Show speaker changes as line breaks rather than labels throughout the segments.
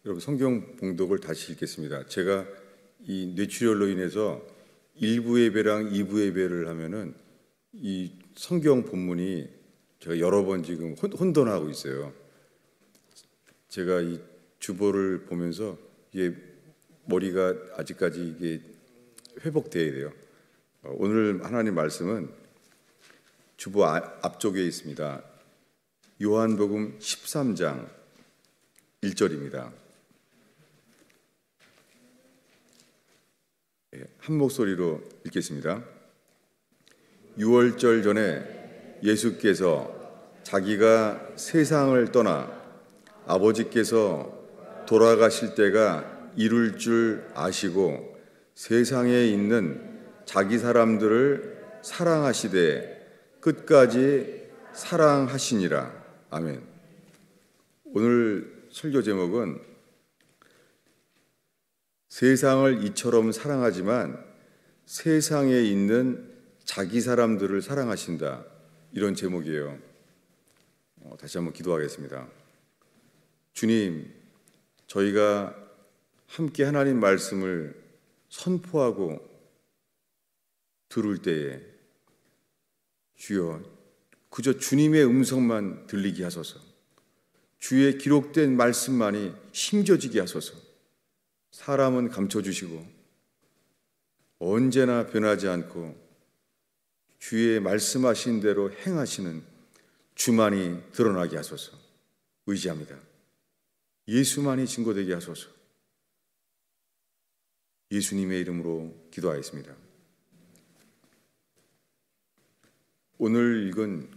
여러분 성경 봉독을 다시 읽겠습니다. 제가 이 뇌출혈로 인해서 1부 예배랑 2부 예배를 하면은 이 성경 본문이 제가 여러 번 지금 혼돈하고 있어요. 제가 이 주보를 보면서 이게 머리가 아직까지 이게 회복돼야 돼요. 오늘 하나님 말씀은 주보 앞쪽에 있습니다. 요한복음 13장 1절입니다. 한 목소리로 읽겠습니다. 6월절 전에 예수께서 자기가 세상을 떠나 아버지께서 돌아가실 때가 이룰 줄 아시고 세상에 있는 자기 사람들을 사랑하시되 끝까지 사랑하시니라. 아멘. 오늘 설교 제목은 세상을 이처럼 사랑하지만 세상에 있는 자기 사람들을 사랑하신다. 이런 제목이에요. 다시 한번 기도하겠습니다. 주님, 저희가 함께 하나님 말씀을 선포하고 들을 때에 주여 그저 주님의 음성만 들리게 하소서. 주의 기록된 말씀만이 심겨지게 하소서. 사람은 감춰주시고 언제나 변하지 않고 주의 말씀하신 대로 행하시는 주만이 드러나게 하소서. 의지합니다. 예수만이 증거되게 하소서. 예수님의 이름으로 기도하였습니다. 오늘 읽은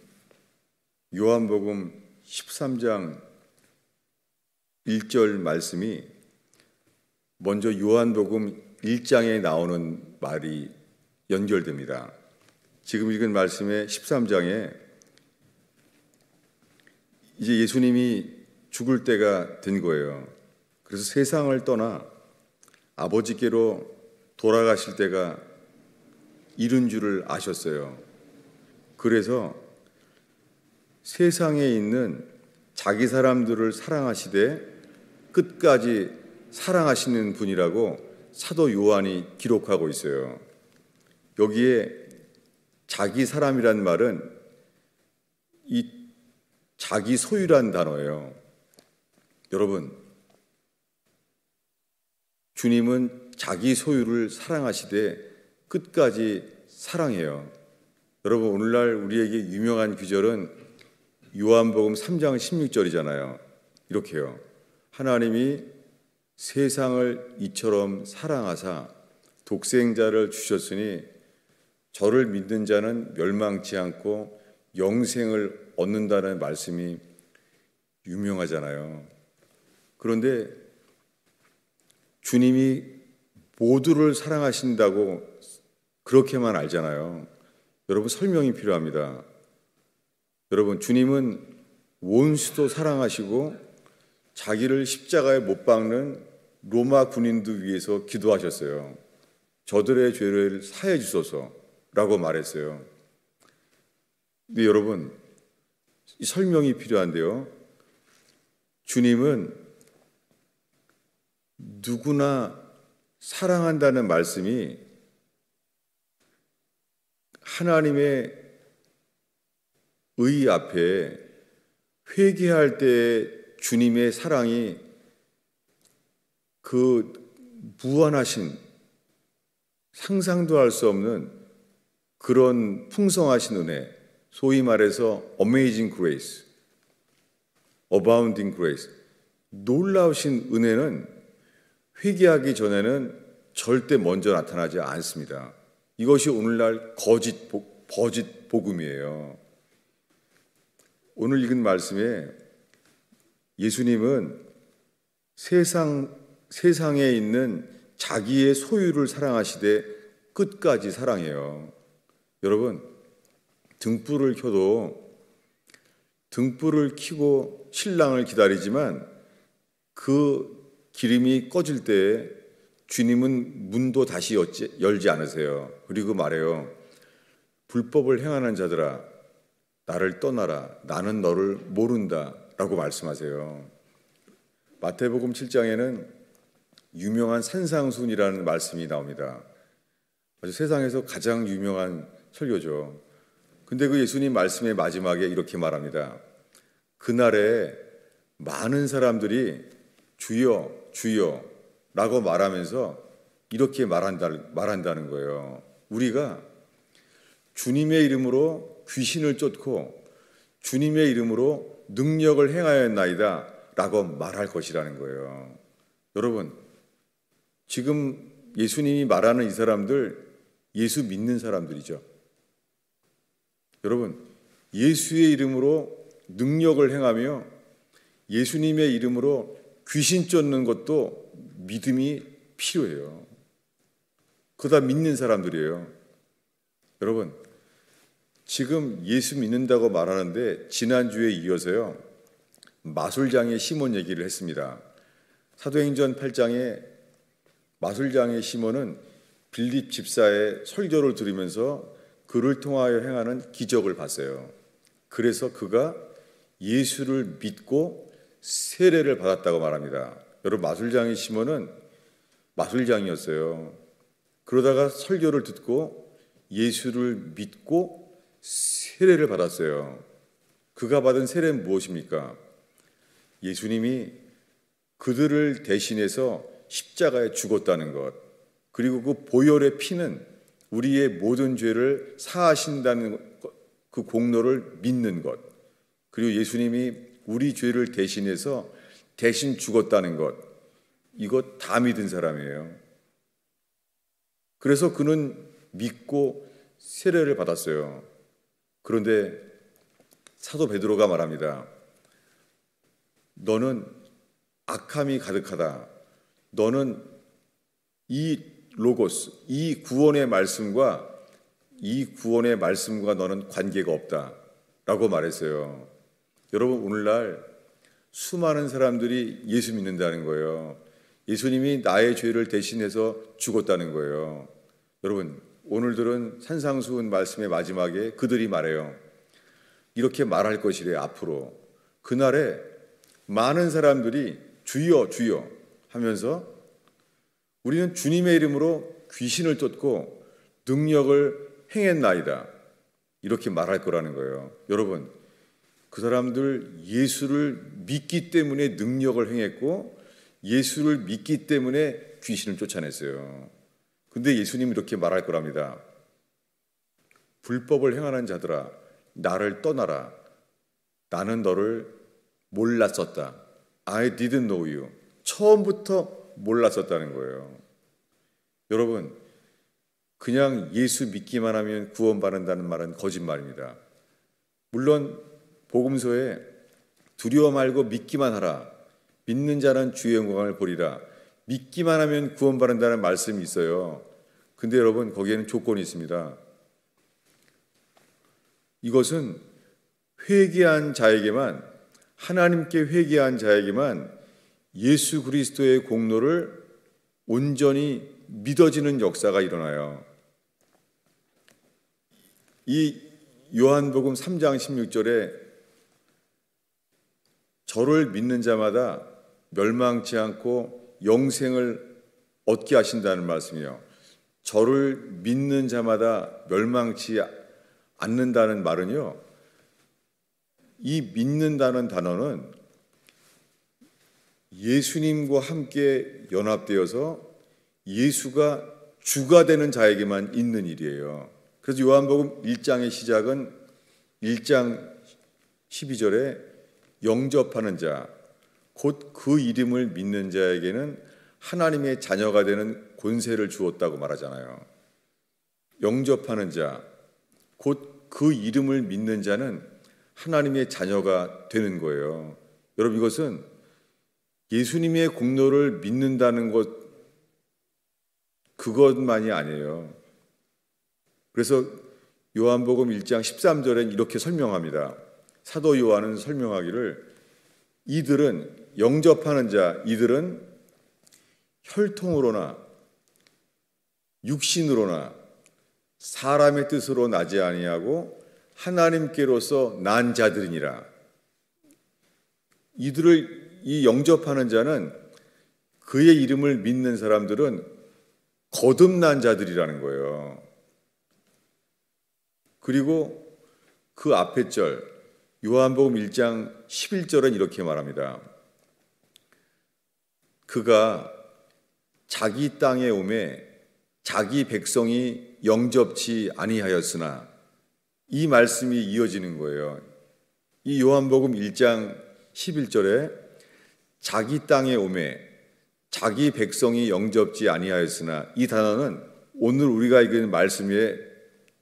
요한복음 13장 1절 말씀이 먼저 요한복음 1장에 나오는 말이 연결됩니다. 지금 읽은 말씀의 13장에 이제 예수님이 죽을 때가 된 거예요. 그래서 세상을 떠나 아버지께로 돌아가실 때가 이른 줄을 아셨어요. 그래서 세상에 있는 자기 사람들을 사랑하시되 끝까지 사랑하시는 분이라고 사도 요한이 기록하고 있어요. 여기에 자기 사람이란 말은 이 자기 소유란 단어예요. 여러분, 주님은 자기 소유를 사랑하시되 끝까지 사랑해요. 여러분, 오늘날 우리에게 유명한 구절은 요한복음 3장 16절이잖아요. 이렇게요. 하나님이 세상을 이처럼 사랑하사 독생자를 주셨으니 저를 믿는 자는 멸망치 않고 영생을 얻는다는 말씀이 유명하잖아요. 그런데 주님이 모두를 사랑하신다고 그렇게만 알잖아요. 여러분, 설명이 필요합니다. 여러분, 주님은 원수도 사랑하시고 자기를 십자가에 못 박는 로마 군인도 위해서 기도하셨어요. 저들의 죄를 사해 주소서라고 말했어요. 근데 여러분, 이 설명이 필요한데요. 주님은 누구나 사랑한다는 말씀이 하나님의 의 앞에 회개할 때 주님의 사랑이 그 무한하신 상상도 할 수 없는 그런 풍성하신 은혜, 소위 말해서 Amazing Grace, Abounding Grace, 놀라우신 은혜는 회개하기 전에는 절대 먼저 나타나지 않습니다. 이것이 오늘날 버짓 복음이에요. 오늘 읽은 말씀에 예수님은 세상에 있는 자기의 소유를 사랑하시되 끝까지 사랑해요. 여러분, 등불을 켜도 등불을 켜고 신랑을 기다리지만 그 기름이 꺼질 때 주님은 문도 다시 열지 않으세요. 그리고 말해요. 불법을 행하는 자들아, 나를 떠나라. 나는 너를 모른다. 라고 말씀하세요. 마태복음 7장에는 유명한 산상순이라는 말씀이 나옵니다. 아주 세상에서 가장 유명한 설교죠. 근데 그 예수님 말씀의 마지막에 이렇게 말합니다. 그날에 많은 사람들이 주여 주여 라고 말하면서 이렇게 말한다는 거예요. 우리가 주님의 이름으로 귀신을 쫓고 주님의 이름으로 능력을 행하였나이다 라고 말할 것이라는 거예요. 여러분, 지금 예수님이 말하는 이 사람들 예수 믿는 사람들이죠. 여러분, 예수의 이름으로 능력을 행하며 예수님의 이름으로 귀신 쫓는 것도 믿음이 필요해요. 그거 다 믿는 사람들이에요. 여러분, 지금 예수 믿는다고 말하는데 지난주에 이어서요 마술장의 시몬 얘기를 했습니다. 사도행전 8장에 마술장의 시몬은 빌립 집사의 설교를 들으면서 그를 통하여 행하는 기적을 봤어요. 그래서 그가 예수를 믿고 세례를 받았다고 말합니다. 여러분, 마술장의 시몬은 마술장이었어요. 그러다가 설교를 듣고 예수를 믿고 세례를 받았어요. 그가 받은 세례는 무엇입니까? 예수님이 그들을 대신해서 십자가에 죽었다는 것, 그리고 그 보혈의 피는 우리의 모든 죄를 사하신다는 그 공로를 믿는 것, 그리고 예수님이 우리 죄를 대신해서 대신 죽었다는 것, 이것 다 믿은 사람이에요. 그래서 그는 믿고 세례를 받았어요. 그런데 사도 베드로가 말합니다. 너는 악함이 가득하다. 너는 이 로고스, 이 구원의 말씀과 너는 관계가 없다 라고 말했어요. 여러분, 오늘날 수많은 사람들이 예수 믿는다는 거예요. 예수님이 나의 죄를 대신해서 죽었다는 거예요. 여러분, 오늘들은 산상수훈 말씀의 마지막에 그들이 말해요. 이렇게 말할 것이래. 앞으로 그날에 많은 사람들이 주여 주여 하면서 우리는 주님의 이름으로 귀신을 쫓고 능력을 행했나이다 이렇게 말할 거라는 거예요. 여러분, 그 사람들 예수를 믿기 때문에 능력을 행했고 예수를 믿기 때문에 귀신을 쫓아냈어요. 근데 예수님이 이렇게 말할 거랍니다. 불법을 행하는 자들아, 나를 떠나라. 나는 너를 몰랐었다. I didn't know you. 처음부터 몰랐었다는 거예요. 여러분, 그냥 예수 믿기만 하면 구원받는다는 말은 거짓말입니다. 물론 복음서에 두려워 말고 믿기만 하라. 믿는 자는 주의 영광을 보리라. 믿기만 하면 구원받는다는 말씀이 있어요. 근데 여러분, 거기에는 조건이 있습니다. 이것은 회개한 자에게만, 하나님께 회개한 자에게만 예수 그리스도의 공로를 온전히 믿어지는 역사가 일어나요. 이 요한복음 3장 16절에 저를 믿는 자마다 멸망치 않고 영생을 얻게 하신다는 말씀이요. 저를 믿는 자마다 멸망치 않는다는 말은요, 이 믿는다는 단어는 예수님과 함께 연합되어서 예수가 주가 되는 자에게만 있는 일이에요. 그래서 요한복음 1장의 시작은 1장 12절에 영접하는 자, 곧 그 이름을 믿는 자에게는 하나님의 자녀가 되는 권세를 주었다고 말하잖아요. 영접하는 자, 곧 그 이름을 믿는 자는 하나님의 자녀가 되는 거예요. 여러분, 이것은 예수님의 공로를 믿는다는 것, 그것만이 아니에요. 그래서 요한복음 1장 13절엔 이렇게 설명합니다. 사도 요한은 설명하기를 이들은, 영접하는 자, 이들은 혈통으로나 육신으로나 사람의 뜻으로 나지 아니하고 하나님께로서 난 자들이니라. 이 영접하는 자는 그의 이름을 믿는 사람들은 거듭난 자들이라는 거예요. 그리고 그 앞에 절 요한복음 1장 11절은 이렇게 말합니다. 그가 자기 땅에 오매 자기 백성이 영접치 아니하였으나, 이 말씀이 이어지는 거예요. 이 요한복음 1장 11절에 자기 땅에 오매 자기 백성이 영접지 아니하였으나, 이 단어는 오늘 우리가 읽은 말씀에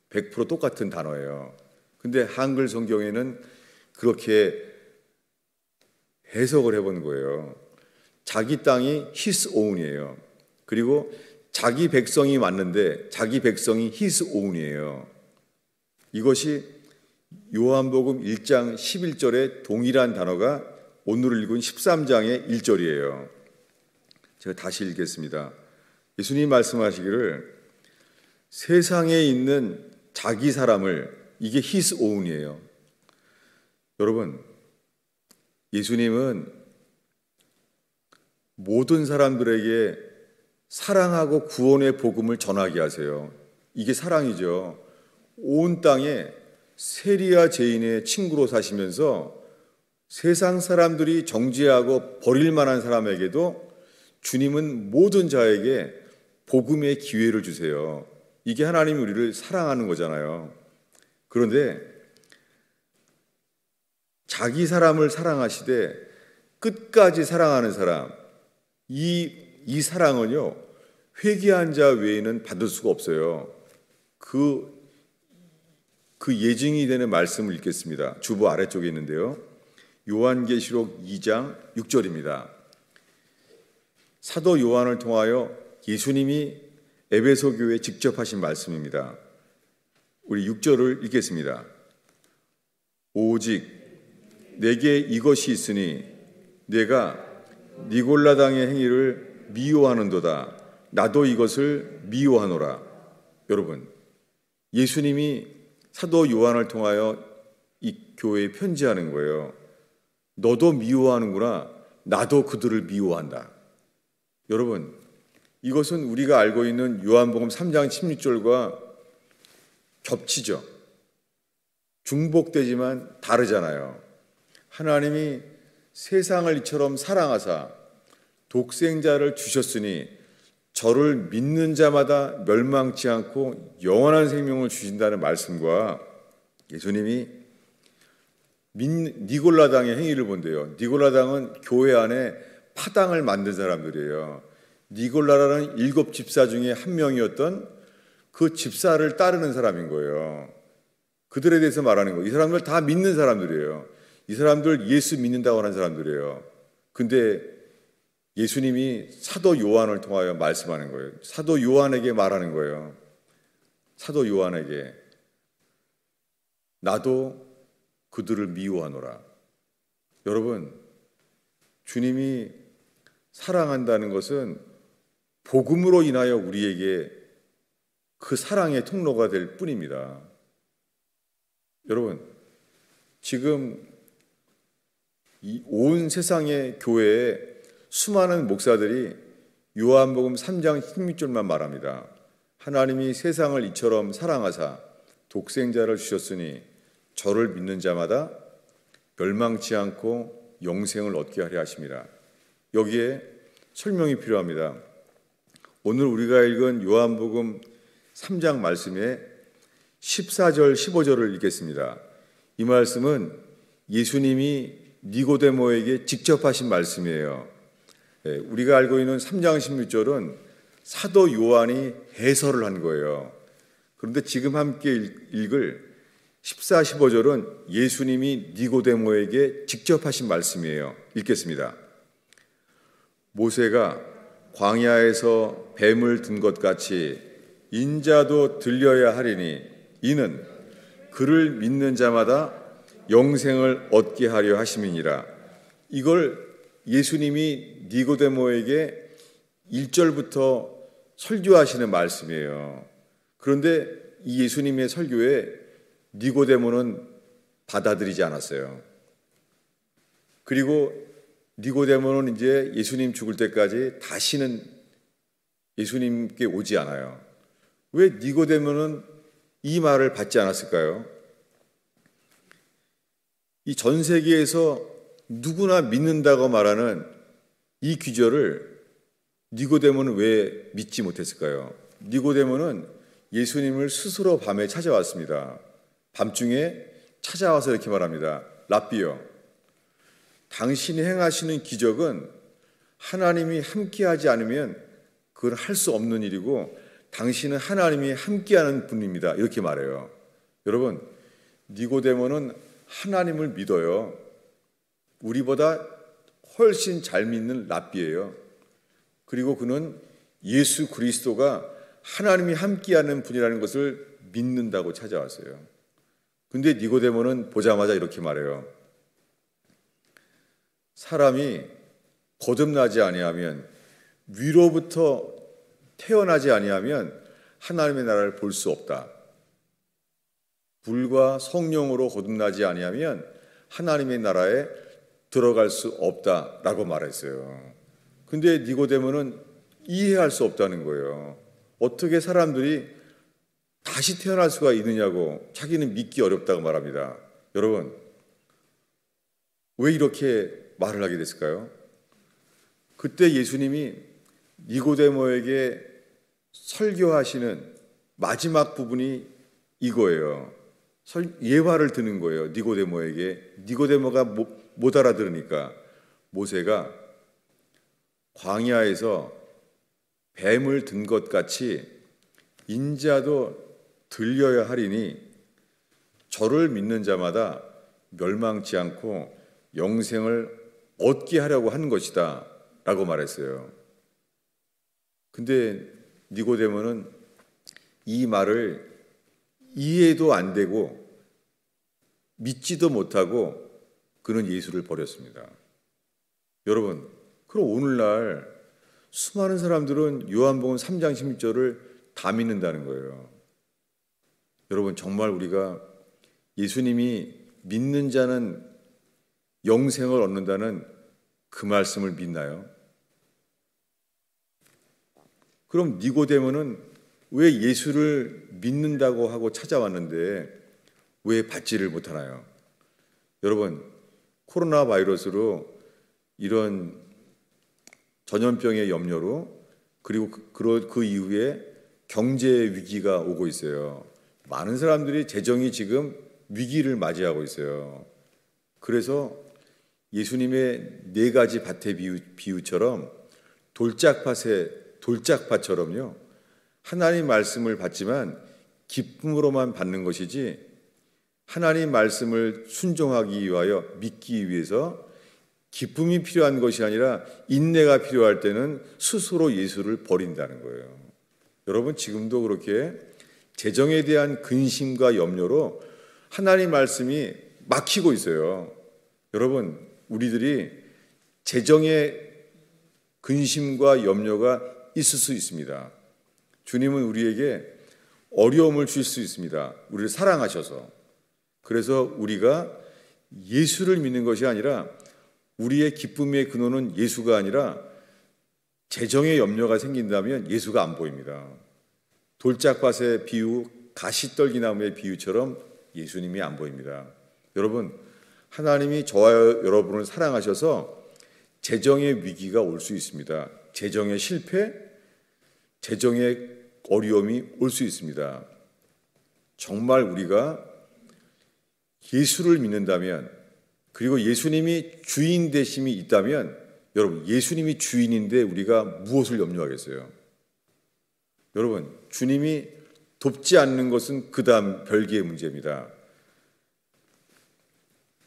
100% 똑같은 단어예요. 근데 한글 성경에는 그렇게 해석을 해본 거예요. 자기 땅이 his own이에요. 그리고 자기 백성이 맞는데 자기 백성이 his own이에요. 이것이 요한복음 1장 11절에 동일한 단어가 오늘 읽은 13장의 1절이에요. 제가 다시 읽겠습니다. 예수님 말씀하시기를 세상에 있는 자기 사람을, 이게 his own이에요. 여러분, 예수님은 모든 사람들에게 사랑하고 구원의 복음을 전하게 하세요. 이게 사랑이죠. 온 땅에 세리와 죄인의 친구로 사시면서 세상 사람들이 정죄하고 버릴 만한 사람에게도 주님은 모든 자에게 복음의 기회를 주세요. 이게 하나님이 우리를 사랑하는 거잖아요. 그런데 자기 사람을 사랑하시되 끝까지 사랑하는 사람, 이 사랑은요, 회개한 자 외에는 받을 수가 없어요. 그 예증이 되는 말씀을 읽겠습니다. 주보 아래쪽에 있는데요. 요한계시록 2장 6절입니다. 사도 요한을 통하여 예수님이 에베소 교회에 직접 하신 말씀입니다. 우리 6절을 읽겠습니다. 오직 내게 이것이 있으니 내가 니골라당의 행위를 미워하는도다. 나도 이것을 미워하노라. 여러분, 예수님이 사도 요한을 통하여 이 교회에 편지하는 거예요. 너도 미워하는구나. 나도 그들을 미워한다. 여러분, 이것은 우리가 알고 있는 요한복음 3장 16절과 겹치죠. 중복되지만 다르잖아요. 하나님이 세상을 이처럼 사랑하사 독생자를 주셨으니 저를 믿는 자마다 멸망치 않고 영원한 생명을 주신다는 말씀과 예수님이 니골라당의 행위를 본대요. 니골라당은 교회 안에 파당을 만든 사람들이에요. 니골라라는 7 집사 중에 한 명이었던 그 집사를 따르는 사람인 거예요. 그들에 대해서 말하는 거예요. 이 사람들 다 믿는 사람들이에요. 이 사람들 예수 믿는다고 하는 사람들이에요. 근데 예수님이 사도 요한을 통하여 말씀하는 거예요. 사도 요한에게 말하는 거예요. 사도 요한에게 나도 그들을 미워하노라. 여러분, 주님이 사랑한다는 것은 복음으로 인하여 우리에게 그 사랑의 통로가 될 뿐입니다. 여러분, 지금 이 온 세상의 교회에 수많은 목사들이 요한복음 3장 16절만 말합니다. 하나님이 세상을 이처럼 사랑하사 독생자를 주셨으니 저를 믿는 자마다 멸망치 않고 영생을 얻게 하려 하심이라. 여기에 설명이 필요합니다. 오늘 우리가 읽은 요한복음 3장 말씀에 14절 15절을 읽겠습니다. 이 말씀은 예수님이 니고데모에게 직접 하신 말씀이에요. 우리가 알고 있는 3장 16절은 사도 요한이 해설을 한 거예요. 그런데 지금 함께 읽을 14, 15절은 예수님이 니고데모에게 직접 하신 말씀이에요. 읽겠습니다. 모세가 광야에서 뱀을 든 것 같이 인자도 들려야 하리니 이는 그를 믿는 자마다 영생을 얻게 하려 하심이니라. 이걸 예수님이 니고데모에게 1절부터 설교하시는 말씀이에요. 그런데 이 예수님의 설교에 니고데모는 받아들이지 않았어요. 그리고 니고데모는 이제 예수님 죽을 때까지 다시는 예수님께 오지 않아요. 왜 니고데모는 이 말을 받지 않았을까요? 이 전 세계에서 누구나 믿는다고 말하는 이 귀절을 니고데모는 왜 믿지 못했을까요? 니고데모는 예수님을 스스로 밤에 찾아왔습니다. 밤중에 찾아와서 이렇게 말합니다. 랍비여, 당신이 행하시는 기적은 하나님이 함께하지 않으면 그건 할 수 없는 일이고 당신은 하나님이 함께하는 분입니다. 이렇게 말해요. 여러분, 니고데모는 하나님을 믿어요. 우리보다 훨씬 잘 믿는 랍비예요. 그리고 그는 예수 그리스도가 하나님이 함께하는 분이라는 것을 믿는다고 찾아왔어요. 근데 니고데모는 보자마자 이렇게 말해요. 사람이 거듭나지 아니하면, 위로부터 태어나지 아니하면 하나님의 나라를 볼 수 없다. 불과 성령으로 거듭나지 아니하면 하나님의 나라에 들어갈 수 없다라고 말했어요. 근데 니고데모는 이해할 수 없다는 거예요. 어떻게 사람들이 다시 태어날 수가 있느냐고 자기는 믿기 어렵다고 말합니다. 여러분, 왜 이렇게 말을 하게 됐을까요? 그때 예수님이 니고데모에게 설교하시는 마지막 부분이 이거예요. 예화를 드는 거예요. 니고데모에게. 니고데모가 못 알아들으니까 모세가 광야에서 뱀을 든 것 같이 인자도 들려야 하리니 저를 믿는 자마다 멸망치 않고 영생을 얻게 하려고 하는 것이다 라고 말했어요. 근데 니고데모는 이 말을 이해도 안 되고 믿지도 못하고 그는 예수를 버렸습니다. 여러분, 그럼 오늘날 수많은 사람들은 요한복음 3장 16절을 다 믿는다는 거예요. 여러분, 정말 우리가 예수님이 믿는 자는 영생을 얻는다는 그 말씀을 믿나요? 그럼 니고데모는 왜 예수를 믿는다고 하고 찾아왔는데 왜 받지를 못하나요? 여러분, 코로나 바이러스로 이런 전염병의 염려로 그리고 그 이후에 경제 위기가 오고 있어요. 많은 사람들이 재정이 지금 위기를 맞이하고 있어요. 그래서 예수님의 4가지 밭의 비유처럼 돌짝밭처럼요. 하나님 말씀을 받지만 기쁨으로만 받는 것이지 하나님 말씀을 순종하기 위하여 믿기 위해서 기쁨이 필요한 것이 아니라 인내가 필요할 때는 스스로 예수를 버린다는 거예요. 여러분, 지금도 그렇게 재정에 대한 근심과 염려로 하나님 말씀이 막히고 있어요. 여러분, 우리들이 재정의 근심과 염려가 있을 수 있습니다. 주님은 우리에게 어려움을 줄 수 있습니다. 우리를 사랑하셔서. 그래서 우리가 예수를 믿는 것이 아니라 우리의 기쁨의 근원은 예수가 아니라 재정의 염려가 생긴다면 예수가 안 보입니다. 돌짝밭의 비유, 가시떨기나무의 비유처럼 예수님이 안 보입니다. 여러분, 하나님이 저와 여러분을 사랑하셔서 재정의 위기가 올 수 있습니다. 재정의 실패, 재정의 어려움이 올 수 있습니다. 정말 우리가 예수를 믿는다면, 그리고 예수님이 주인 되심이 있다면, 여러분, 예수님이 주인인데 우리가 무엇을 염려하겠어요? 여러분, 주님이 돕지 않는 것은 그 다음 별개의 문제입니다.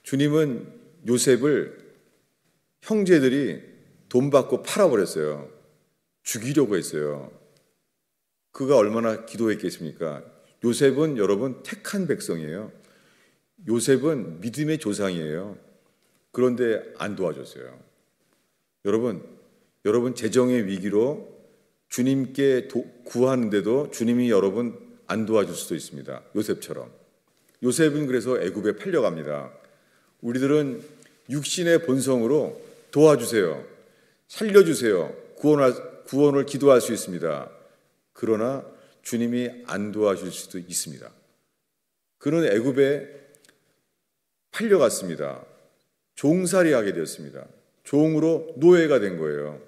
주님은 요셉을 형제들이 돈 받고 팔아버렸어요. 죽이려고 했어요. 그가 얼마나 기도했겠습니까? 요셉은 여러분 택한 백성이에요. 요셉은 믿음의 조상이에요. 그런데 안 도와줬어요. 여러분 재정의 위기로 주님께 구하는데도 주님이 여러분 안 도와줄 수도 있습니다. 요셉처럼. 요셉은 그래서 애굽에 팔려갑니다. 우리들은 육신의 본성으로 도와주세요. 살려주세요. 구원을 기도할 수 있습니다. 그러나 주님이 안 도와줄 수도 있습니다. 그는 애굽에 팔려갔습니다. 종살이하게 되었습니다. 종으로 노예가 된 거예요.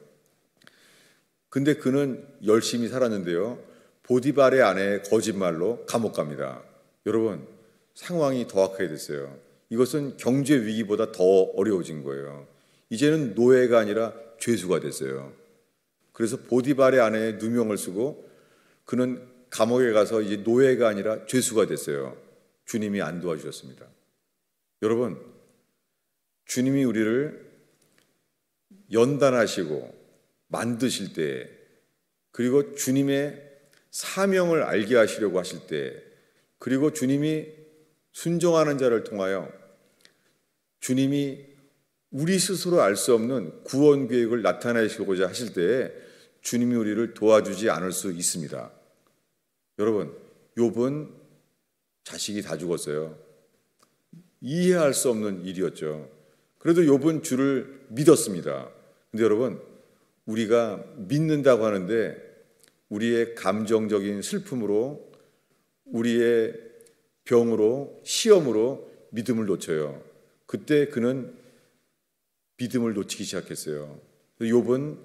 근데 그는 열심히 살았는데요. 보디발의 아내의 거짓말로 감옥 갑니다. 여러분, 상황이 더 악하게 됐어요. 이것은 경제 위기보다 더 어려워진 거예요. 이제는 노예가 아니라 죄수가 됐어요. 그래서 보디발의 아내의 누명을 쓰고 그는 감옥에 가서 이제 노예가 아니라 죄수가 됐어요. 주님이 안 도와주셨습니다. 여러분, 주님이 우리를 연단하시고 만드실 때, 그리고 주님의 사명을 알게 하시려고 하실 때, 그리고 주님이 순종하는 자를 통하여 주님이 우리 스스로 알 수 없는 구원 계획을 나타내시고자 하실 때에 주님이 우리를 도와주지 않을 수 있습니다. 여러분, 욥은 자식이 다 죽었어요. 이해할 수 없는 일이었죠. 그래도 욥은 주를 믿었습니다. 근데 여러분, 우리가 믿는다고 하는데 우리의 감정적인 슬픔으로, 우리의 병으로, 시험으로 믿음을 놓쳐요. 그때 그는 믿음을 놓치기 시작했어요. 욥은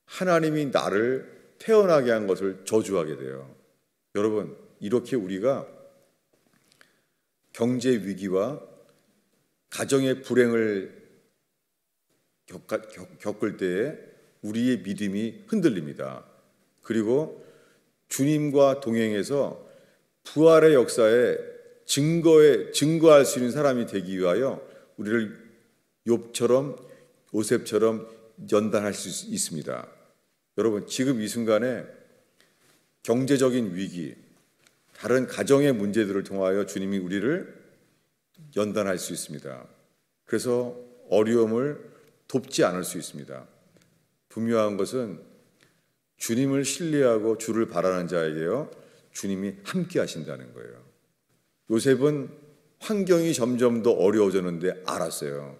하나님이 나를 태어나게 한 것을 저주하게 돼요. 여러분, 이렇게 우리가 경제 위기와 가정의 불행을 겪을 때에 우리의 믿음이 흔들립니다. 그리고 주님과 동행해서 부활의 역사에 증거할 수 있는 사람이 되기 위하여 우리를 욥처럼, 요셉처럼 연단할 수 있습니다. 여러분, 지금 이 순간에 경제적인 위기, 다른 가정의 문제들을 통하여 주님이 우리를 연단할 수 있습니다. 그래서 어려움을 돕지 않을 수 있습니다. 분명한 것은 주님을 신뢰하고 주를 바라는 자에게요, 주님이 함께 하신다는 거예요. 요셉은 환경이 점점 더 어려워졌는데 알았어요.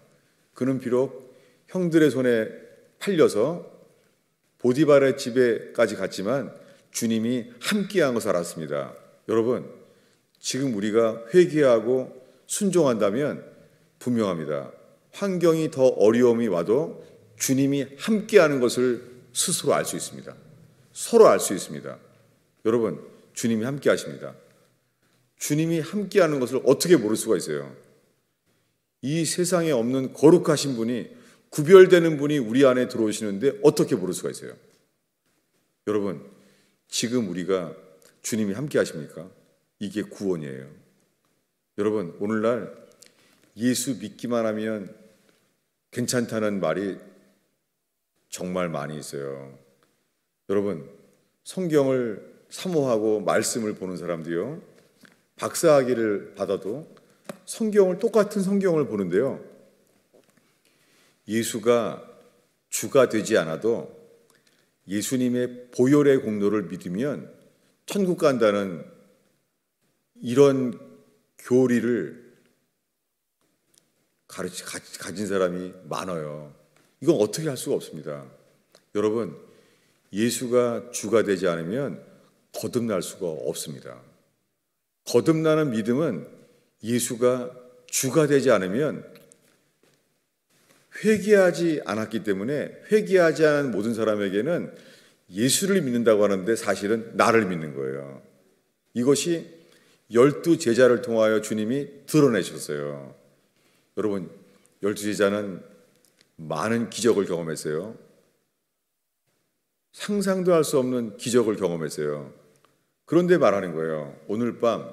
그는 비록 형들의 손에 팔려서 보디발의 집에까지 갔지만 주님이 함께한 것을 알았습니다. 여러분, 지금 우리가 회개하고 순종한다면 분명합니다. 환경이 더 어려움이 와도 주님이 함께하는 것을 스스로 알 수 있습니다. 서로 알 수 있습니다. 여러분, 주님이 함께하십니다. 주님이 함께하는 것을 어떻게 모를 수가 있어요? 이 세상에 없는 거룩하신 분이, 구별되는 분이 우리 안에 들어오시는데 어떻게 모를 수가 있어요? 여러분, 지금 우리가 주님이 함께 하십니까? 이게 구원이에요. 여러분, 오늘날 예수 믿기만 하면 괜찮다는 말이 정말 많이 있어요. 여러분, 성경을 사모하고 말씀을 보는 사람도요, 박사학위를 받아도 똑같은 성경을 보는데요, 예수가 주가 되지 않아도 예수님의 보혈의 공로를 믿으면 천국 간다는 이런 교리를 가진 사람이 많아요. 이건 어떻게 할 수가 없습니다. 여러분, 예수가 주가 되지 않으면 거듭날 수가 없습니다. 거듭나는 믿음은 예수가 주가 되지 않으면, 회개하지 않았기 때문에 회개하지 않은 모든 사람에게는 예수를 믿는다고 하는데 사실은 나를 믿는 거예요. 이것이 12 제자를 통하여 주님이 드러내셨어요. 여러분, 12 제자는 많은 기적을 경험했어요. 상상도 할 수 없는 기적을 경험했어요. 그런데 말하는 거예요. 오늘 밤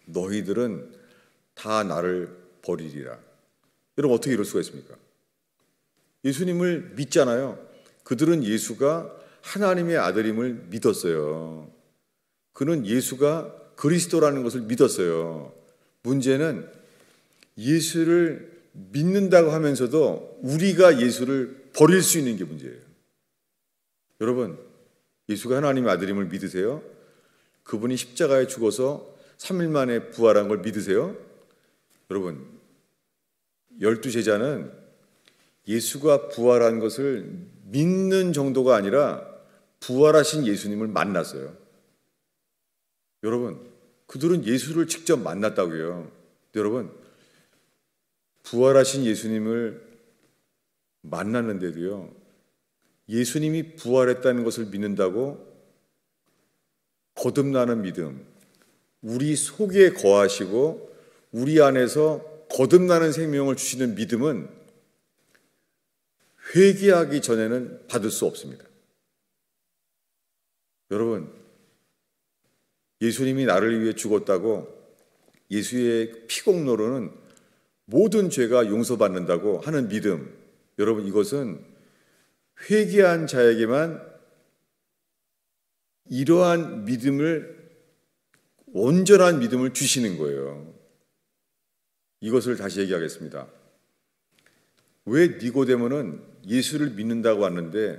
너희들은 다 나를 버리리라. 여러분, 어떻게 이럴 수가 있습니까? 예수님을 믿잖아요. 그들은 예수가 하나님의 아들임을 믿었어요. 그는 예수가 그리스도라는 것을 믿었어요. 문제는 예수를 믿는다고 하면서도 우리가 예수를 버릴 수 있는 게 문제예요. 여러분, 예수가 하나님의 아들임을 믿으세요? 그분이 십자가에 죽어서 3일 만에 부활한 걸 믿으세요? 여러분, 12 제자는 예수가 부활한 것을 믿는 정도가 아니라 부활하신 예수님을 만났어요. 여러분, 그들은 예수를 직접 만났다고요. 여러분, 부활하신 예수님을 만났는데도요, 예수님이 부활했다는 것을 믿는다고 거듭나는 믿음, 우리 속에 거하시고 우리 안에서 거듭나는 생명을 주시는 믿음은 회개하기 전에는 받을 수 없습니다. 여러분, 예수님이 나를 위해 죽었다고 예수의 피공로로는 모든 죄가 용서받는다고 하는 믿음, 여러분, 이것은 회개한 자에게만 이러한 믿음을, 온전한 믿음을 주시는 거예요. 이것을 다시 얘기하겠습니다. 왜 니고데모는 예수를 믿는다고 하는데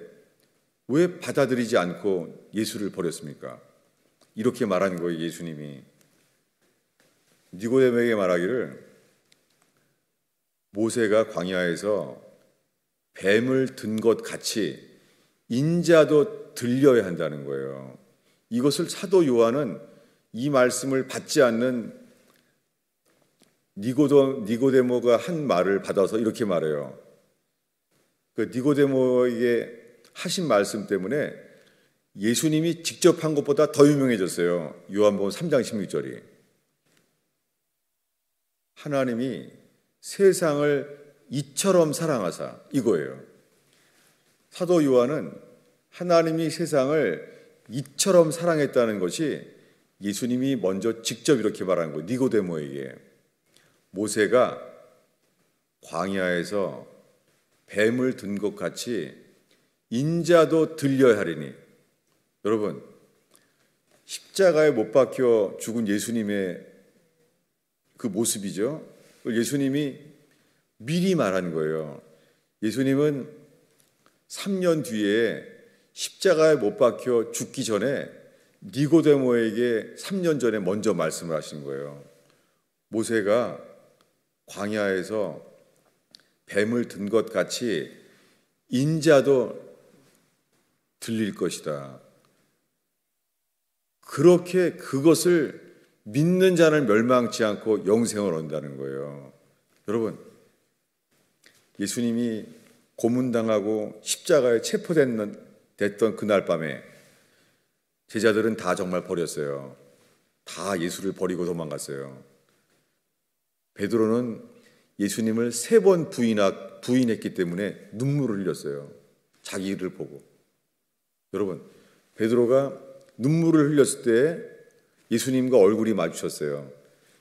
왜 받아들이지 않고 예수를 버렸습니까? 이렇게 말한 거예요, 예수님이. 니고데모에게 말하기를 모세가 광야에서 뱀을 든 것 같이 인자도 들려야 한다는 거예요. 이것을 사도 요한은 이 말씀을 받지 않는 니고데모가 한 말을 받아서 이렇게 말해요. 그 니고데모에게 하신 말씀 때문에 예수님이 직접 한 것보다 더 유명해졌어요. 요한복음 3장 16절이. 하나님이 세상을 이처럼 사랑하사, 이거예요. 사도 요한은 하나님이 세상을 이처럼 사랑했다는 것이 예수님이 먼저 직접 이렇게 말한 거예요. 니고데모에게. 모세가 광야에서 뱀을 든 것 같이 인자도 들려야 하리니. 여러분, 십자가에 못 박혀 죽은 예수님의 그 모습이죠. 예수님이 미리 말한 거예요. 예수님은 3년 뒤에 십자가에 못 박혀 죽기 전에 니고데모에게 3년 전에 먼저 말씀을 하신 거예요. 모세가 광야에서 뱀을 든 것 같이 인자도 들릴 것이다. 그렇게 그것을 믿는 자는 멸망치 않고 영생을 얻는다는 거예요. 여러분, 예수님이 고문당하고 십자가에 체포됐던 그날 밤에 제자들은 다 정말 버렸어요. 다 예수를 버리고 도망갔어요. 베드로는 예수님을 3번 부인했기 때문에 눈물을 흘렸어요. 자기를 보고. 여러분, 베드로가 눈물을 흘렸을 때 예수님과 얼굴이 마주쳤어요.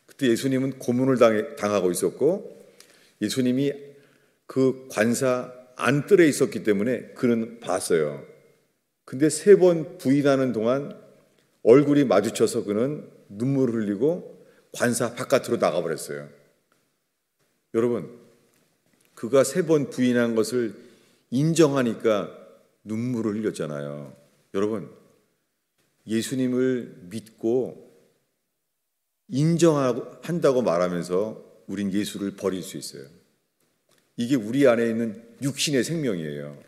그때 예수님은 고문을 당하고 있었고 예수님이 그 관사 안뜰에 있었기 때문에 그는 봤어요. 근데 3번 부인하는 동안 얼굴이 마주쳐서 그는 눈물을 흘리고 관사 바깥으로 나가버렸어요. 여러분, 그가 3번 부인한 것을 인정하니까 눈물을 흘렸잖아요. 여러분, 예수님을 믿고 인정한다고 말하면서 우린 예수를 버릴 수 있어요. 이게 우리 안에 있는 육신의 생명이에요.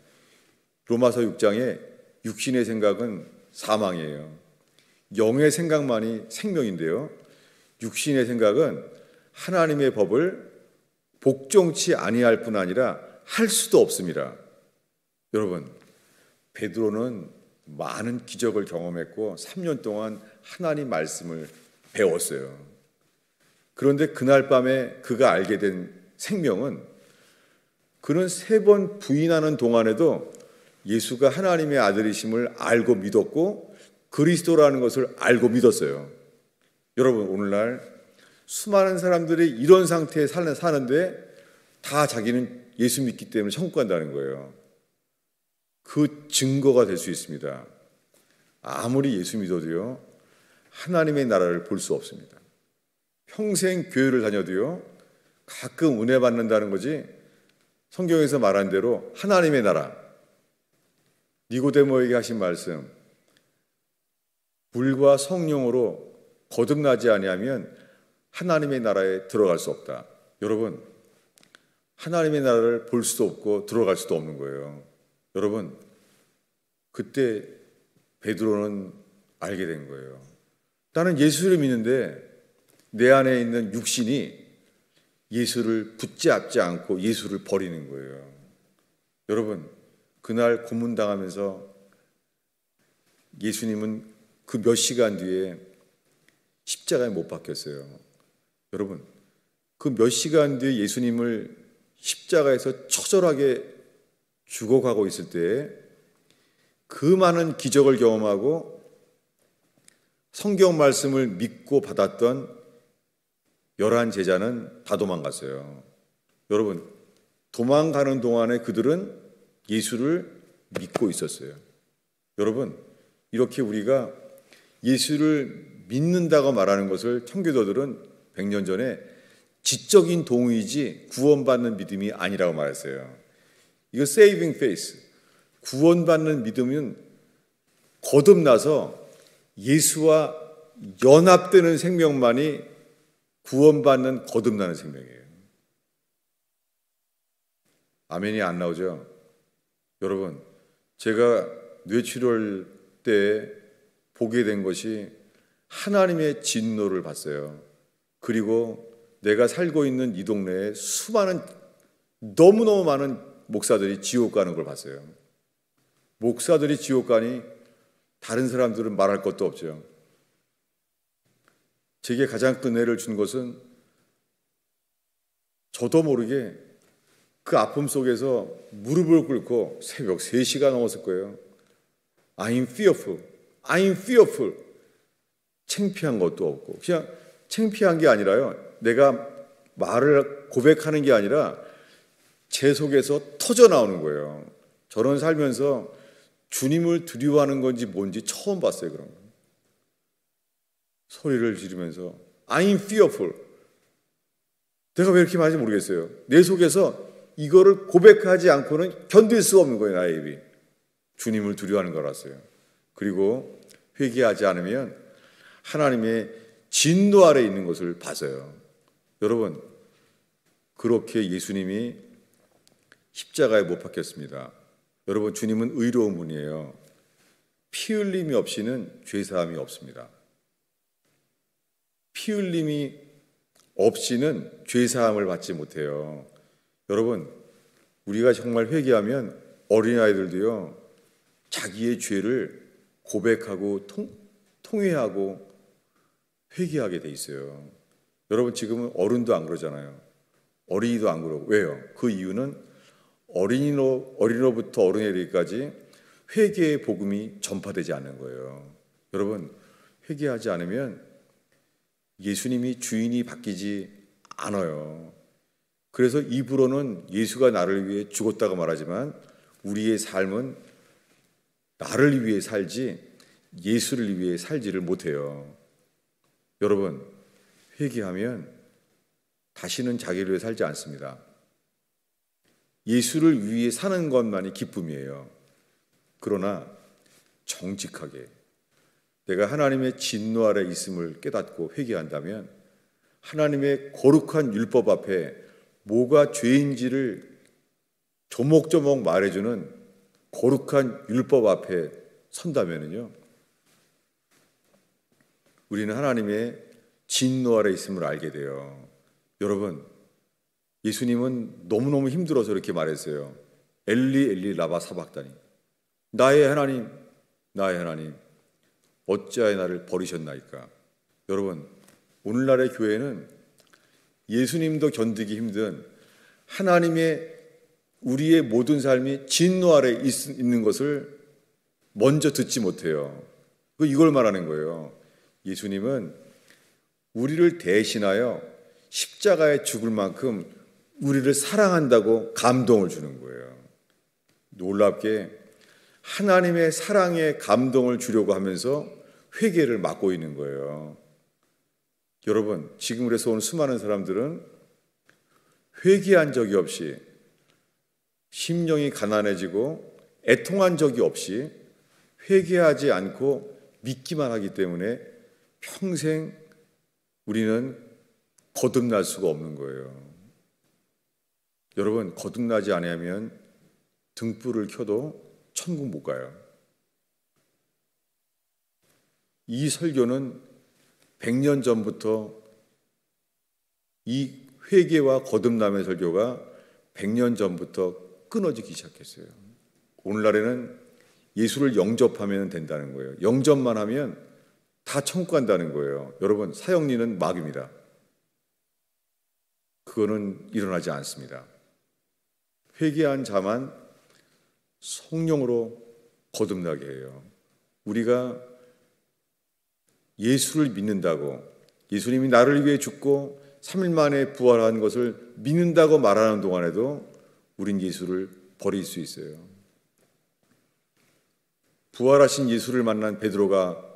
로마서 6장에 육신의 생각은 사망이에요. 영의 생각만이 생명인데요. 육신의 생각은 하나님의 법을 복종치 아니할 뿐 아니라 할 수도 없습니다. 여러분, 베드로는 많은 기적을 경험했고 3년 동안 하나님 말씀을 배웠어요. 그런데 그날 밤에 그가 알게 된 생명은 그는 3번 부인하는 동안에도 예수가 하나님의 아들이심을 알고 믿었고 그리스도라는 것을 알고 믿었어요. 여러분, 오늘날 수많은 사람들이 이런 상태에 사는데 다 자기는 예수 믿기 때문에 천국 간다는 거예요. 그 증거가 될 수 있습니다. 아무리 예수 믿어도요, 하나님의 나라를 볼 수 없습니다. 평생 교회를 다녀도요, 가끔 은혜 받는다는 거지 성경에서 말한 대로 하나님의 나라, 니고데모에게 하신 말씀, 불과 성령으로 거듭나지 아니하면 하나님의 나라에 들어갈 수 없다. 여러분, 하나님의 나라를 볼 수도 없고 들어갈 수도 없는 거예요. 여러분, 그때 베드로는 알게 된 거예요. 나는 예수를 믿는데 내 안에 있는 육신이 예수를 붙잡지 않고 예수를 버리는 거예요. 여러분, 그날 고문당하면서 예수님은 그 몇 시간 뒤에 십자가에 못 박혔어요. 여러분, 그 몇 시간 뒤에 예수님을 십자가에서 처절하게 죽어가고 있을 때에 그 많은 기적을 경험하고 성경 말씀을 믿고 받았던 11 제자는 다 도망갔어요. 여러분, 도망가는 동안에 그들은 예수를 믿고 있었어요. 여러분, 이렇게 우리가 예수를 믿는다고 말하는 것을 청교도들은 100년 전에 지적인 동의이지 구원받는 믿음이 아니라고 말했어요. 이거 saving faith, 구원받는 믿음은 거듭나서 예수와 연합되는 생명만이 구원받는 거듭나는 생명이에요. 아멘이 안 나오죠? 여러분, 제가 뇌출혈 때 보게 된 것이 하나님의 진노를 봤어요. 그리고 내가 살고 있는 이 동네에 수많은, 너무너무 많은 목사들이 지옥 가는 걸 봤어요. 목사들이 지옥 가니 다른 사람들은 말할 것도 없죠. 제게 가장 큰 은혜를 준 것은 저도 모르게 그 아픔 속에서 무릎을 꿇고 새벽 3시가 넘었을 거예요. I'm fearful. I'm fearful. 창피한 것도 없고 그냥 창피한 게 아니라요. 내가 말을 고백하는 게 아니라 제 속에서 터져 나오는 거예요. 저는 살면서 주님을 두려워하는 건지 뭔지 처음 봤어요. 그런 거. 소리를 지르면서 I'm fearful. 내가 왜 이렇게 말하는지 모르겠어요. 내 속에서 이거를 고백하지 않고는 견딜 수가 없는 거예요. 나의 입이. 주님을 두려워하는 거라서요. 그리고 회개하지 않으면 하나님의 진노 아래 있는 것을 봐서요. 여러분, 그렇게 예수님이 십자가에 못 박혔습니다. 여러분, 주님은 의로운 분이에요. 피 흘림이 없이는 죄사함이 없습니다. 피 흘림이 없이는 죄사함을 받지 못해요. 여러분, 우리가 정말 회개하면 어린아이들도요, 자기의 죄를 고백하고 통회하고 회개하게 돼 있어요. 여러분, 지금은 어른도 안 그러잖아요. 어린이도 안 그러고. 왜요? 그 이유는 어린이로부터 어른에 이르기까지 회개의 복음이 전파되지 않는 거예요. 여러분, 회개하지 않으면 예수님이 주인이 바뀌지 않아요. 그래서 입으로는 예수가 나를 위해 죽었다고 말하지만 우리의 삶은 나를 위해 살지 예수를 위해 살지를 못해요. 여러분, 회개하면 다시는 자기를 위해 살지 않습니다. 예수를 위해 사는 것만이 기쁨이에요. 그러나 정직하게 내가 하나님의 진노 아래 있음을 깨닫고 회개한다면 하나님의 거룩한 율법 앞에 뭐가 죄인지를 조목조목 말해주는 거룩한 율법 앞에 선다면요, 우리는 하나님의 진노 아래 있음을 알게 돼요. 여러분, 예수님은 너무너무 힘들어서 이렇게 말했어요. 엘리 엘리 라바 사박다니, 나의 하나님, 나의 하나님, 어찌하여 나를 버리셨나이까. 여러분, 오늘날의 교회는 예수님도 견디기 힘든 하나님의 우리의 모든 삶이 진노 아래 있는 것을 먼저 듣지 못해요. 이걸 말하는 거예요. 예수님은 우리를 대신하여 십자가에 죽을 만큼 우리를 사랑한다고 감동을 주는 거예요. 놀랍게 하나님의 사랑에 감동을 주려고 하면서 회개를 막고 있는 거예요. 여러분, 지금 그래서 오늘 수많은 사람들은 회개한 적이 없이 심령이 가난해지고 애통한 적이 없이 회개하지 않고 믿기만 하기 때문에 평생 우리는 거듭날 수가 없는 거예요. 여러분, 거듭나지 아니하면 등불을 켜도 천국 못 가요. 이 설교는 100년 전부터, 이 회개와 거듭남의 설교가 100년 전부터 끊어지기 시작했어요. 오늘날에는 예수를 영접하면 된다는 거예요. 영접만 하면 다 천국 간다는 거예요. 여러분, 사형리는 마귀입니다. 그거는 일어나지 않습니다. 회개한 자만 성령으로 거듭나게 해요. 우리가 예수를 믿는다고, 예수님이 나를 위해 죽고 3일 만에 부활한 것을 믿는다고 말하는 동안에도 우린 예수를 버릴 수 있어요. 부활하신 예수를 만난 베드로가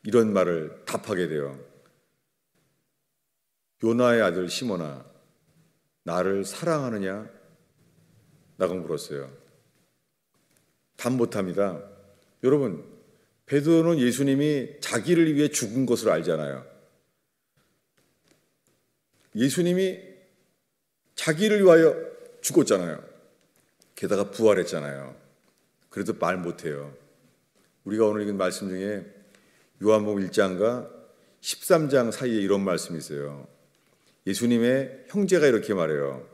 이런 말을 답하게 돼요. 요나의 아들 시몬아, 나를 사랑하느냐? 라고 물었어요. 답 못합니다. 여러분, 베드로는 예수님이 자기를 위해 죽은 것을 알잖아요. 예수님이 자기를 위하여 죽었잖아요. 게다가 부활했잖아요. 그래도 말 못해요. 우리가 오늘 읽은 말씀 중에 요한복음 1장과 13장 사이에 이런 말씀이 있어요. 예수님의 형제가 이렇게 말해요.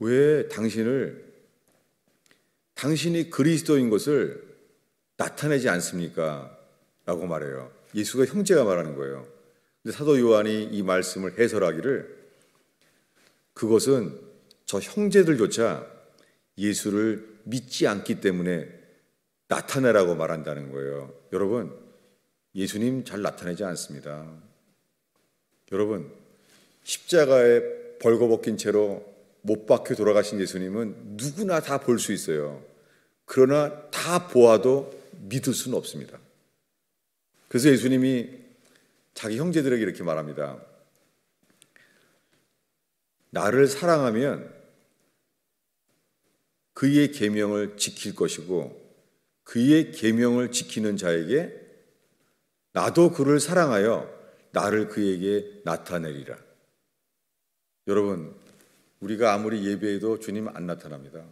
왜 당신이 그리스도인 것을 나타내지 않습니까? 라고 말해요. 예수가 형제가 말하는 거예요. 근데 사도 요한이 이 말씀을 해설하기를 그것은 저 형제들조차 예수를 믿지 않기 때문에 나타내라고 말한다는 거예요. 여러분, 예수님 잘 나타내지 않습니다. 여러분, 십자가에 벌거벗긴 채로 못 박혀 돌아가신 예수님은 누구나 다 볼 수 있어요. 그러나 다 보아도 믿을 수는 없습니다. 그래서 예수님이 자기 형제들에게 이렇게 말합니다. 나를 사랑하면 그의 계명을 지킬 것이고 그의 계명을 지키는 자에게 나도 그를 사랑하여 나를 그에게 나타내리라. 여러분, 우리가 아무리 예배해도 주님 안 나타납니다.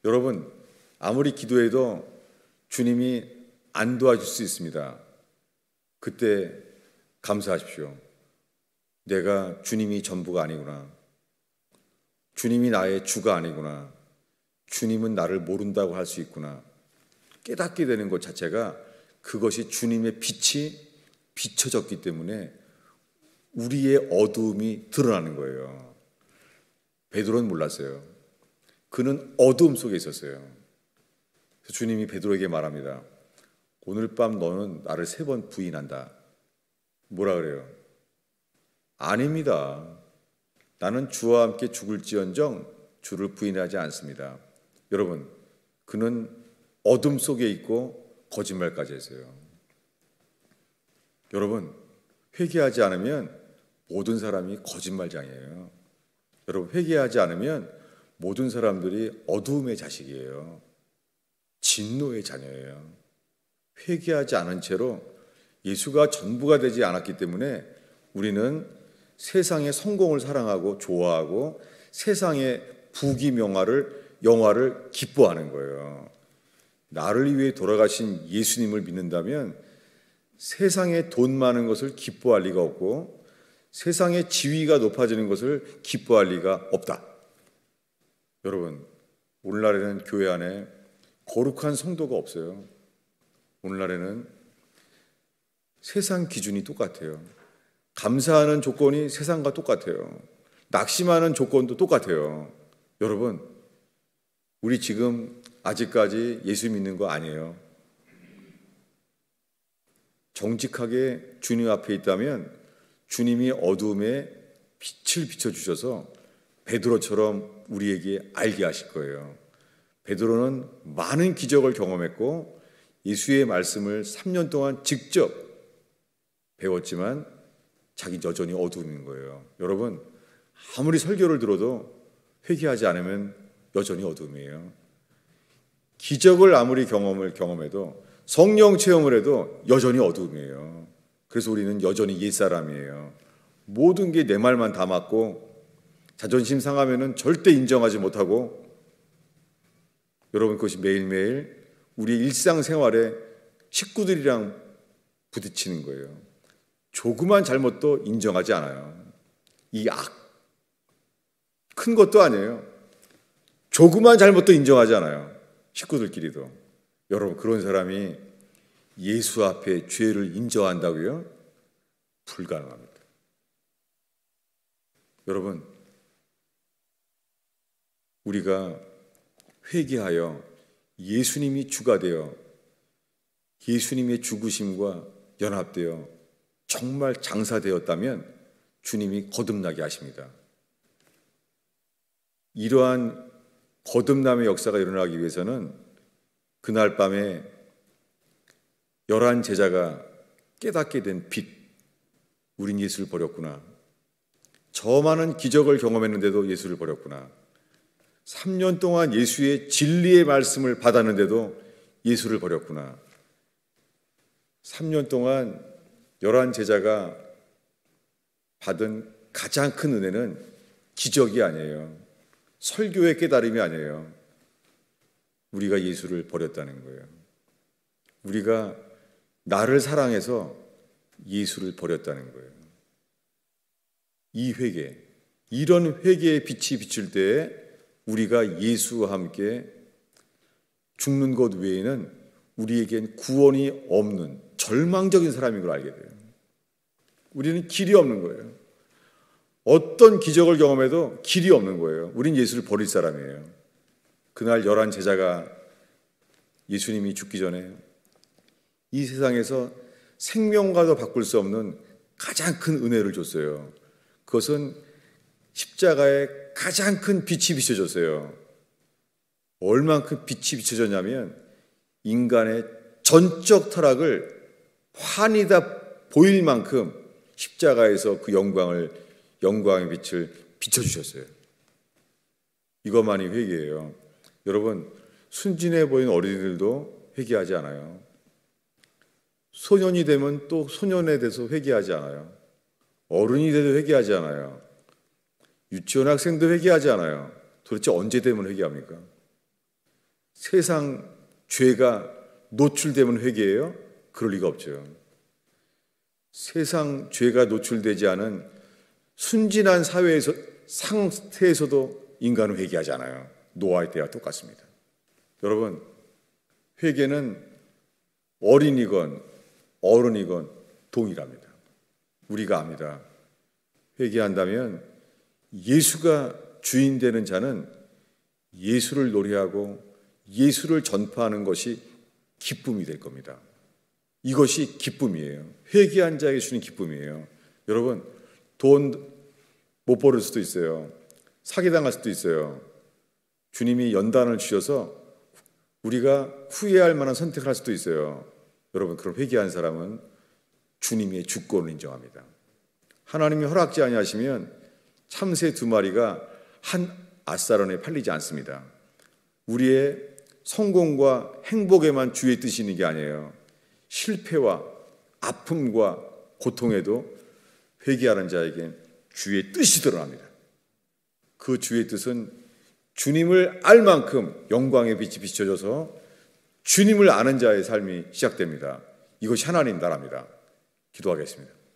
여러분, 아무리 기도해도 주님이 안 도와줄 수 있습니다. 그때 감사하십시오. 내가 주님이 전부가 아니구나. 주님이 나의 주가 아니구나. 주님은 나를 모른다고 할 수 있구나. 깨닫게 되는 것 자체가 그것이 주님의 빛이 비춰졌기 때문에 우리의 어두움이 드러나는 거예요. 베드로는 몰랐어요. 그는 어두움 속에 있었어요. 그래서 주님이 베드로에게 말합니다. 오늘 밤 너는 나를 3번 부인한다. 뭐라 그래요? 아닙니다. 나는 주와 함께 죽을지언정 주를 부인하지 않습니다. 여러분, 그는 어둠 속에 있고 거짓말까지 했어요. 여러분, 회개하지 않으면 모든 사람이 거짓말장이에요. 여러분, 회개하지 않으면 모든 사람들이 어두움의 자식이에요. 진노의 자녀예요. 회개하지 않은 채로 예수가 전부가 되지 않았기 때문에 우리는 세상의 성공을 사랑하고 좋아하고 세상의 영화를 기뻐하는 거예요. 나를 위해 돌아가신 예수님을 믿는다면 세상에 돈 많은 것을 기뻐할 리가 없고 세상의 지위가 높아지는 것을 기뻐할 리가 없다. 여러분, 오늘날에는 교회 안에 거룩한 성도가 없어요. 오늘날에는 세상 기준이 똑같아요. 감사하는 조건이 세상과 똑같아요. 낙심하는 조건도 똑같아요. 여러분, 우리 지금 아직까지 예수 믿는 거 아니에요. 정직하게 주님 앞에 있다면 주님이 어두움에 빛을 비춰주셔서 베드로처럼 우리에게 알게 하실 거예요. 베드로는 많은 기적을 경험했고 예수의 말씀을 3년 동안 직접 배웠지만 자기 여전히 어두움인 거예요. 여러분, 아무리 설교를 들어도 회개하지 않으면 여전히 어두움이에요. 기적을 아무리 경험해도 성령 체험을 해도 여전히 어두움이에요. 그래서 우리는 여전히 옛사람이에요. 모든 게 내 말만 다 맞고 자존심 상하면은 절대 인정하지 못하고, 여러분 그것이 매일매일 우리 일상생활에 식구들이랑 부딪히는 거예요. 조그만 잘못도 인정하지 않아요. 이 악, 큰 것도 아니에요. 조그만 잘못도 인정하지 않아요. 식구들끼리도. 여러분 그런 사람이 예수 앞에 죄를 인정한다고요? 불가능합니다. 여러분, 우리가 회개하여 예수님이 주가 되어 예수님의 죽으심과 연합되어 정말 장사되었다면 주님이 거듭나게 하십니다. 이러한 거듭남의 역사가 일어나기 위해서는 그날 밤에 11 제자가 깨닫게 된 빛, 우린 예수를 버렸구나. 저 많은 기적을 경험했는데도 예수를 버렸구나. 3년 동안 예수의 진리의 말씀을 받았는데도 예수를 버렸구나. 3년 동안 11 제자가 받은 가장 큰 은혜는 기적이 아니에요. 설교의 깨달음이 아니에요. 우리가 예수를 버렸다는 거예요. 우리가 나를 사랑해서 예수를 버렸다는 거예요. 이 회개, 이런 회개의 빛이 비출 때에 우리가 예수와 함께 죽는 것 외에는 우리에겐 구원이 없는 절망적인 사람인 걸 알게 돼요. 우리는 길이 없는 거예요. 어떤 기적을 경험해도 길이 없는 거예요. 우린 예수를 버릴 사람이에요. 그날 11 제자가 예수님이 죽기 전에 이 세상에서 생명과도 바꿀 수 없는 가장 큰 은혜를 줬어요. 그것은 십자가에 가장 큰 빛이 비춰졌어요. 얼만큼 빛이 비춰졌냐면 인간의 전적 타락을 환히 다 보일 만큼 십자가에서 그 영광의 빛을 비춰주셨어요. 이것만이 회개예요. 여러분, 순진해 보이는 어린이들도 회개하지 않아요. 소년이 되면 또 소년에 대해서 회개하지 않아요. 어른이 돼도 회개하지 않아요. 유치원 학생도 회개하지 않아요. 도대체 언제 되면 회개합니까? 세상 죄가 노출되면 회개해요? 그럴 리가 없죠. 세상 죄가 노출되지 않은 순진한 사회에서 상태에서도 인간은 회개하지 않아요. 노아의 때와 똑같습니다. 여러분, 회개는 어린이건 어른이건 동일합니다. 우리가 압니다. 회개한다면 예수가 주인 되는 자는 예수를 노래하고 예수를 전파하는 것이 기쁨이 될 겁니다. 이것이 기쁨이에요. 회개한 자에게 주는 기쁨이에요. 여러분, 돈 못 벌을 수도 있어요. 사기당할 수도 있어요. 주님이 연단을 주셔서 우리가 후회할 만한 선택을 할 수도 있어요. 여러분, 그럼 회개한 사람은 주님의 주권을 인정합니다. 하나님이 허락지 아니하시면 참새 2마리가 한 앗사론에 팔리지 않습니다. 우리의 성공과 행복에만 주의 뜻이 있는 게 아니에요. 실패와 아픔과 고통에도 회개하는 자에게 주의 뜻이 드러납니다. 그 주의 뜻은 주님을 알 만큼 영광의 빛이 비춰져서 주님을 아는 자의 삶이 시작됩니다. 이것이 하나님 나라입니다. 기도하겠습니다.